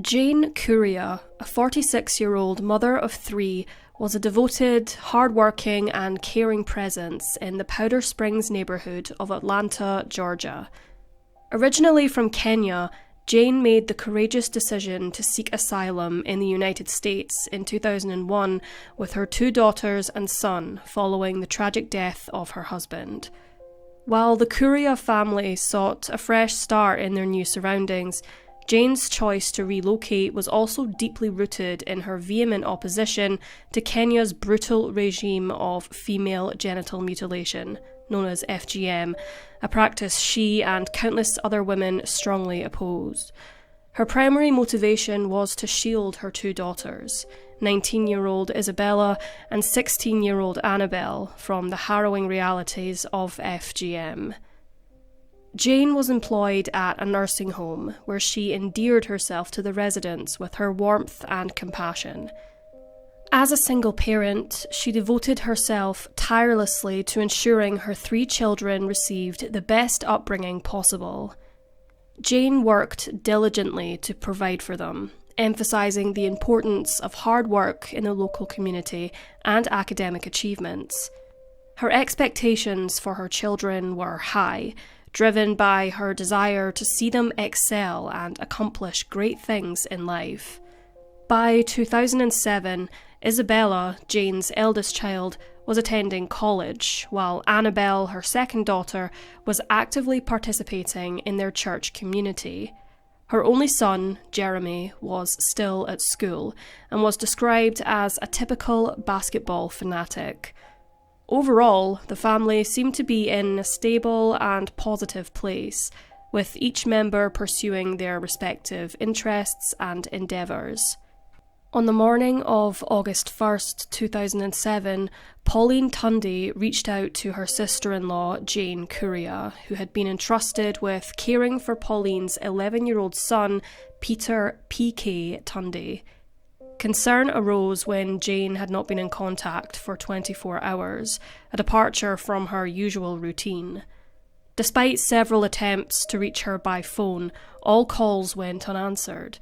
Jane Kuria, a 46-year-old mother of 3, was a devoted, hard-working and caring presence in the Powder Springs neighborhood of Atlanta, Georgia. Originally from Kenya, Jane made the courageous decision to seek asylum in the United States in 2001 with her 2 daughters and son following the tragic death of her husband. While the Kuria family sought a fresh start in their new surroundings, Jane's choice to relocate was also deeply rooted in her vehement opposition to Kenya's brutal regime of female genital mutilation, known as FGM, a practice she and countless other women strongly opposed. Her primary motivation was to shield her 2 daughters, 19-year-old Isabella and 16-year-old Annabelle, from the harrowing realities of FGM. Jane was employed at a nursing home where she endeared herself to the residents with her warmth and compassion. As a single parent, she devoted herself tirelessly to ensuring her 3 children received the best upbringing possible. Jane worked diligently to provide for them, emphasising the importance of hard work in the local community and academic achievements. Her expectations for her children were high, driven by her desire to see them excel and accomplish great things in life. By 2007, Isabella, Jane's eldest child, was attending college, while Annabelle, her second daughter, was actively participating in their church community. Her only son, Jeremy, was still at school and was described as a typical basketball fanatic. Overall, the family seemed to be in a stable and positive place, with each member pursuing their respective interests and endeavours. On the morning of August 1st, 2007, Pauline Tunde reached out to her sister-in-law, Jane Kuria, who had been entrusted with caring for Pauline's 11-year-old son, Peter P.K. Tunde. Concern arose when Jane had not been in contact for 24 hours, a departure from her usual routine. Despite several attempts to reach her by phone, all calls went unanswered.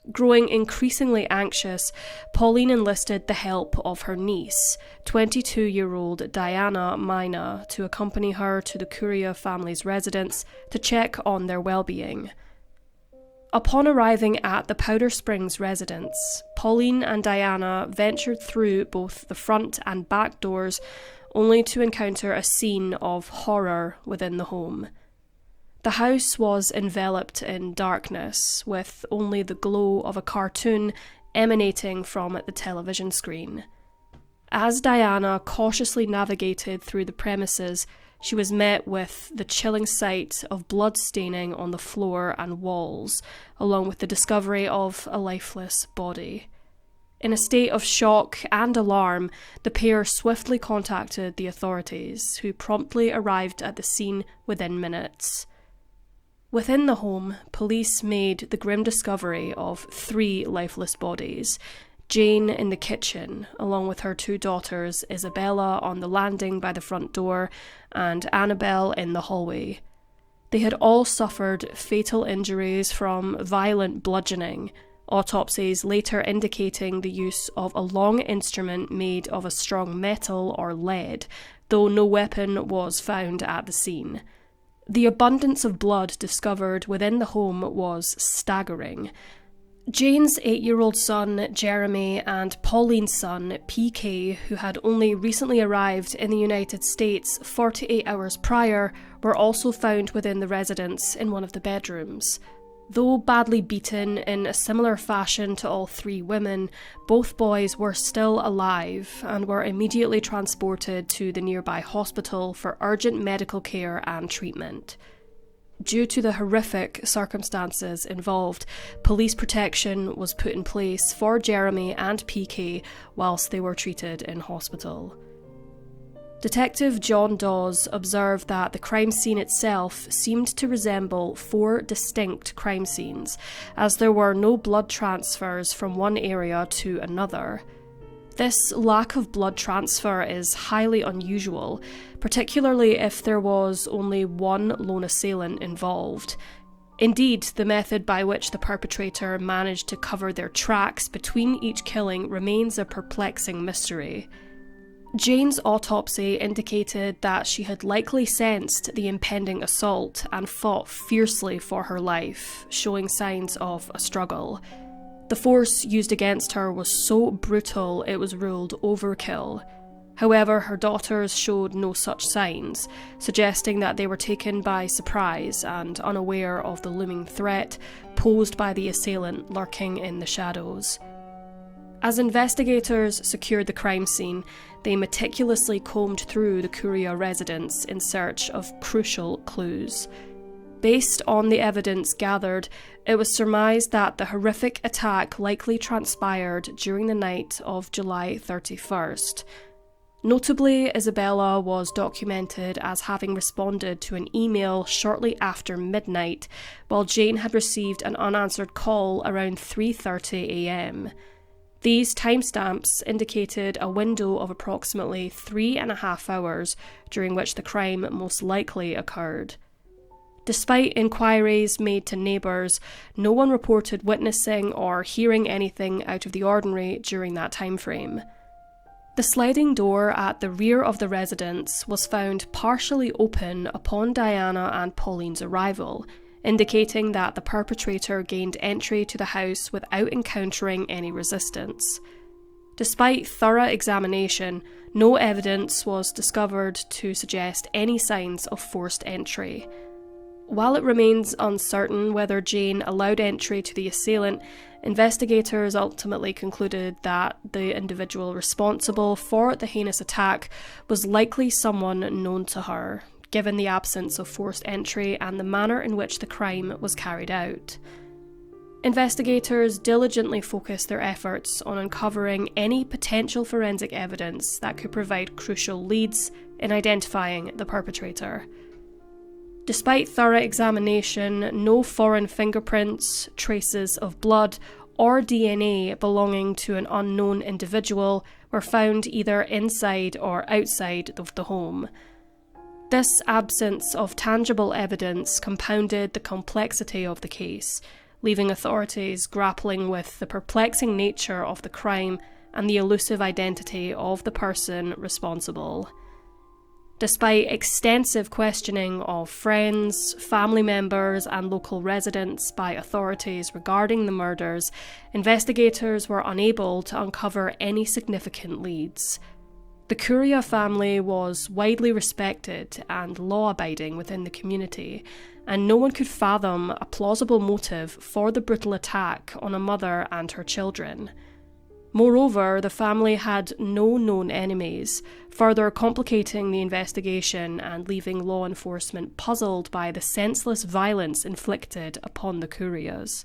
Growing increasingly anxious, Pauline enlisted the help of her niece, 22-year-old Diana Mina, to accompany her to the Kuria family's residence to check on their well-being. Upon arriving at the Powder Springs residence, Pauline and Diana ventured through both the front and back doors, only to encounter a scene of horror within the home. The house was enveloped in darkness, with only the glow of a cartoon emanating from the television screen. As Diana cautiously navigated through the premises, she was met with the chilling sight of blood staining on the floor and walls, along with the discovery of a lifeless body. In a state of shock and alarm, the pair swiftly contacted the authorities, who promptly arrived at the scene within minutes. Within the home, police made the grim discovery of 3 lifeless bodies: Jane in the kitchen, along with her 2 daughters, Isabella on the landing by the front door, and Annabelle in the hallway. They had all suffered fatal injuries from violent bludgeoning, autopsies later indicating the use of a long instrument made of a strong metal or lead, though no weapon was found at the scene. The abundance of blood discovered within the home was staggering. Jane's 8-year-old son, Jeremy, and Pauline's son, PK, who had only recently arrived in the United States 48 hours prior, were also found within the residence in one of the bedrooms. Though badly beaten in a similar fashion to all 3 women, both boys were still alive and were immediately transported to the nearby hospital for urgent medical care and treatment. Due to the horrific circumstances involved, police protection was put in place for Jeremy and PK whilst they were treated in hospital. Detective John Dawes observed that the crime scene itself seemed to resemble 4 distinct crime scenes, as there were no blood transfers from one area to another. This lack of blood transfer is highly unusual, particularly if there was only one lone assailant involved. Indeed, the method by which the perpetrator managed to cover their tracks between each killing remains a perplexing mystery. Jane's autopsy indicated that she had likely sensed the impending assault and fought fiercely for her life, showing signs of a struggle. The force used against her was so brutal it was ruled overkill. However, her daughters showed no such signs, suggesting that they were taken by surprise and unaware of the looming threat posed by the assailant lurking in the shadows. As investigators secured the crime scene, they meticulously combed through the Kuria residence in search of crucial clues. Based on the evidence gathered, it was surmised that the horrific attack likely transpired during the night of July 31st. Notably, Isabella was documented as having responded to an email shortly after midnight, while Jane had received an unanswered call around 3:30 a.m. These timestamps indicated a window of approximately 3.5 hours during which the crime most likely occurred. Despite inquiries made to neighbours, no one reported witnessing or hearing anything out of the ordinary during that time frame. The sliding door at the rear of the residence was found partially open upon Diana and Pauline's arrival, indicating that the perpetrator gained entry to the house without encountering any resistance. Despite thorough examination, no evidence was discovered to suggest any signs of forced entry. While it remains uncertain whether Jane allowed entry to the assailant, investigators ultimately concluded that the individual responsible for the heinous attack was likely someone known to her, given the absence of forced entry and the manner in which the crime was carried out. Investigators diligently focused their efforts on uncovering any potential forensic evidence that could provide crucial leads in identifying the perpetrator. Despite thorough examination, no foreign fingerprints, traces of blood, or DNA belonging to an unknown individual were found either inside or outside of the home. This absence of tangible evidence compounded the complexity of the case, leaving authorities grappling with the perplexing nature of the crime and the elusive identity of the person responsible. Despite extensive questioning of friends, family members, and local residents by authorities regarding the murders, investigators were unable to uncover any significant leads. The Kuria family was widely respected and law-abiding within the community, and no one could fathom a plausible motive for the brutal attack on a mother and her children. Moreover, the family had no known enemies, further complicating the investigation and leaving law enforcement puzzled by the senseless violence inflicted upon the Kurias.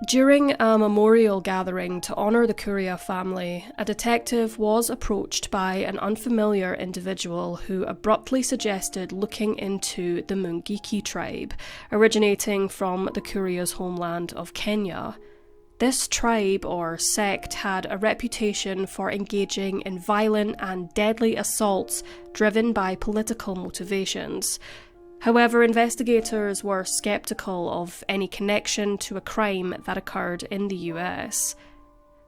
During a memorial gathering to honour the Kuria family, a detective was approached by an unfamiliar individual who abruptly suggested looking into the Mungiki tribe, originating from the Kuria's homeland of Kenya. This tribe or sect had a reputation for engaging in violent and deadly assaults driven by political motivations. However, investigators were skeptical of any connection to a crime that occurred in the US.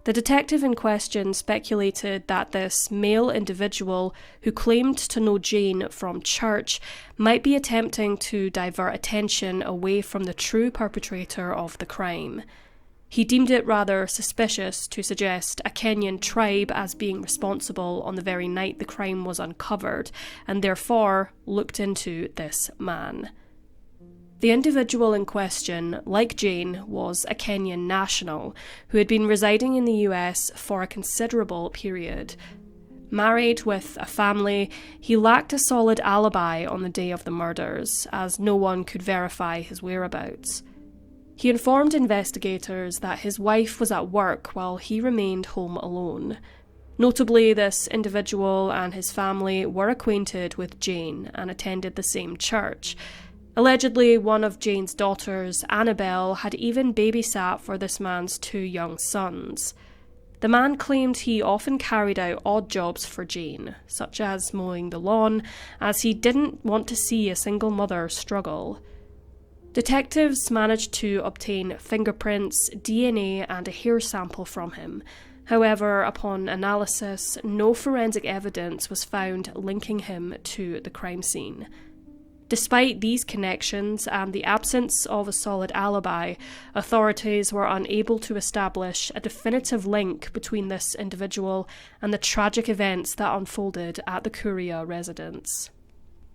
The detective in question speculated that this male individual, who claimed to know Jane from church, might be attempting to divert attention away from the true perpetrator of the crime. He deemed it rather suspicious to suggest a Kenyan tribe as being responsible on the very night the crime was uncovered, and therefore looked into this man. The individual in question, like Jane, was a Kenyan national who had been residing in the US for a considerable period. Married with a family, he lacked a solid alibi on the day of the murders, as no one could verify his whereabouts. He informed investigators that his wife was at work while he remained home alone. Notably, this individual and his family were acquainted with Jane and attended the same church. Allegedly, one of Jane's daughters, Annabelle, had even babysat for this man's 2 young sons. The man claimed he often carried out odd jobs for Jane, such as mowing the lawn, as he didn't want to see a single mother struggle. Detectives managed to obtain fingerprints, DNA, and a hair sample from him. However, upon analysis, no forensic evidence was found linking him to the crime scene. Despite these connections and the absence of a solid alibi, authorities were unable to establish a definitive link between this individual and the tragic events that unfolded at the Kuria residence.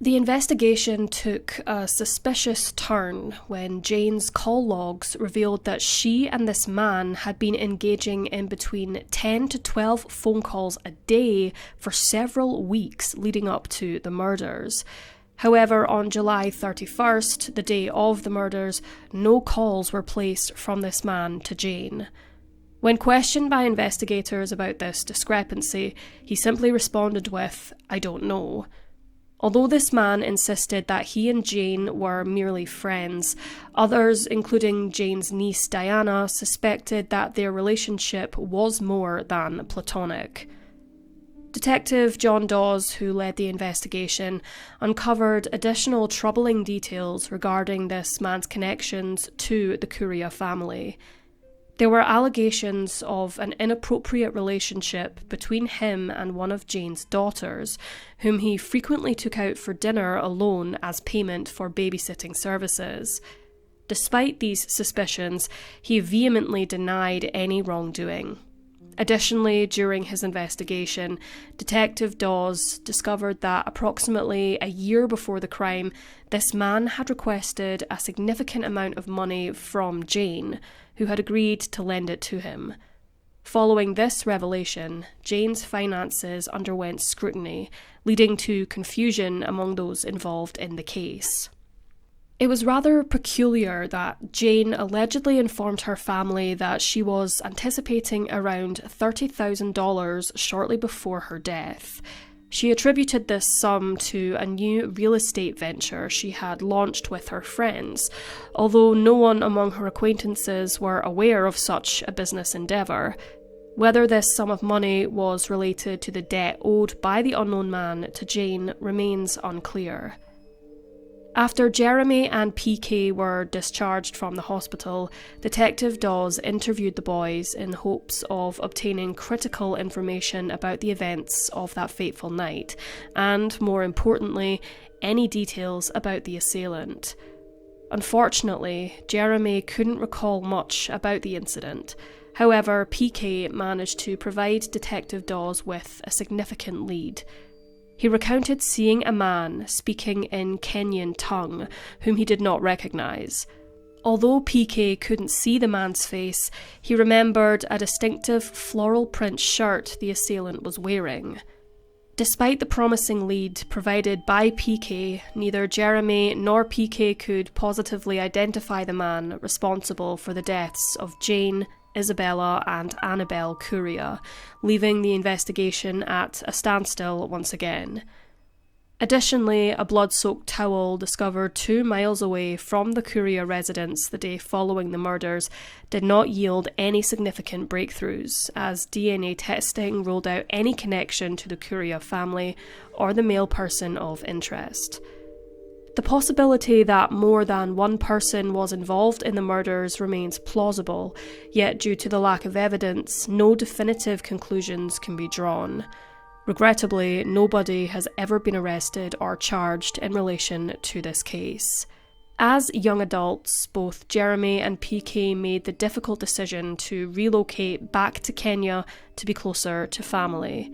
The investigation took a suspicious turn when Jane's call logs revealed that she and this man had been engaging in between 10 to 12 phone calls a day for several weeks leading up to the murders. However, on July 31st, the day of the murders, no calls were placed from this man to Jane. When questioned by investigators about this discrepancy, he simply responded with, "I don't know." Although this man insisted that he and Jane were merely friends, others, including Jane's niece Diana, suspected that their relationship was more than platonic. Detective John Dawes, who led the investigation, uncovered additional troubling details regarding this man's connections to the Kuria family. There were allegations of an inappropriate relationship between him and one of Jane's daughters, whom he frequently took out for dinner alone as payment for babysitting services. Despite these suspicions, he vehemently denied any wrongdoing. Additionally, during his investigation, Detective Dawes discovered that approximately a year before the crime, this man had requested a significant amount of money from Jane, who had agreed to lend it to him. Following this revelation, Jane's finances underwent scrutiny, leading to confusion among those involved in the case. It was rather peculiar that Jane allegedly informed her family that she was anticipating around $30,000 shortly before her death. She attributed this sum to a new real estate venture she had launched with her friends, although no one among her acquaintances were aware of such a business endeavour. Whether this sum of money was related to the debt owed by the unknown man to Jane remains unclear. After Jeremy and PK were discharged from the hospital, Detective Dawes interviewed the boys in hopes of obtaining critical information about the events of that fateful night, and, more importantly, any details about the assailant. Unfortunately, Jeremy couldn't recall much about the incident. However, PK managed to provide Detective Dawes with a significant lead. He recounted seeing a man speaking in Kenyan tongue, whom he did not recognise. Although PK couldn't see the man's face, he remembered a distinctive floral print shirt the assailant was wearing. Despite the promising lead provided by PK, neither Jeremy nor PK could positively identify the man responsible for the deaths of Jane, Isabella and Annabelle Kuria, leaving the investigation at a standstill once again. Additionally, a blood-soaked towel discovered 2 miles away from the Kuria residence the day following the murders did not yield any significant breakthroughs, as DNA testing ruled out any connection to the Kuria family or the male person of interest. The possibility that more than one person was involved in the murders remains plausible, yet due to the lack of evidence, no definitive conclusions can be drawn. Regrettably, nobody has ever been arrested or charged in relation to this case. As young adults, both Jeremy and PK made the difficult decision to relocate back to Kenya to be closer to family.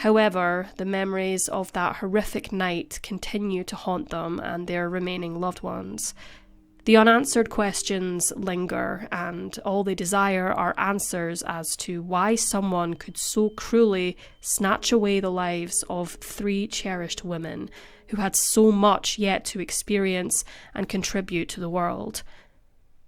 However, the memories of that horrific night continue to haunt them and their remaining loved ones. The unanswered questions linger, and all they desire are answers as to why someone could so cruelly snatch away the lives of 3 cherished women who had so much yet to experience and contribute to the world.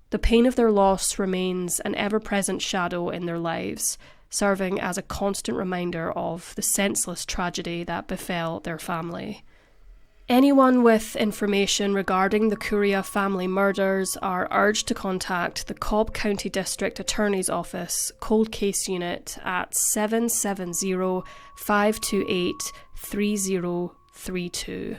The pain of their loss remains an ever-present shadow in their lives, serving as a constant reminder of the senseless tragedy that befell their family. Anyone with information regarding the Kuria family murders are urged to contact the Cobb County District Attorney's Office Cold Case Unit at 770-528-3032.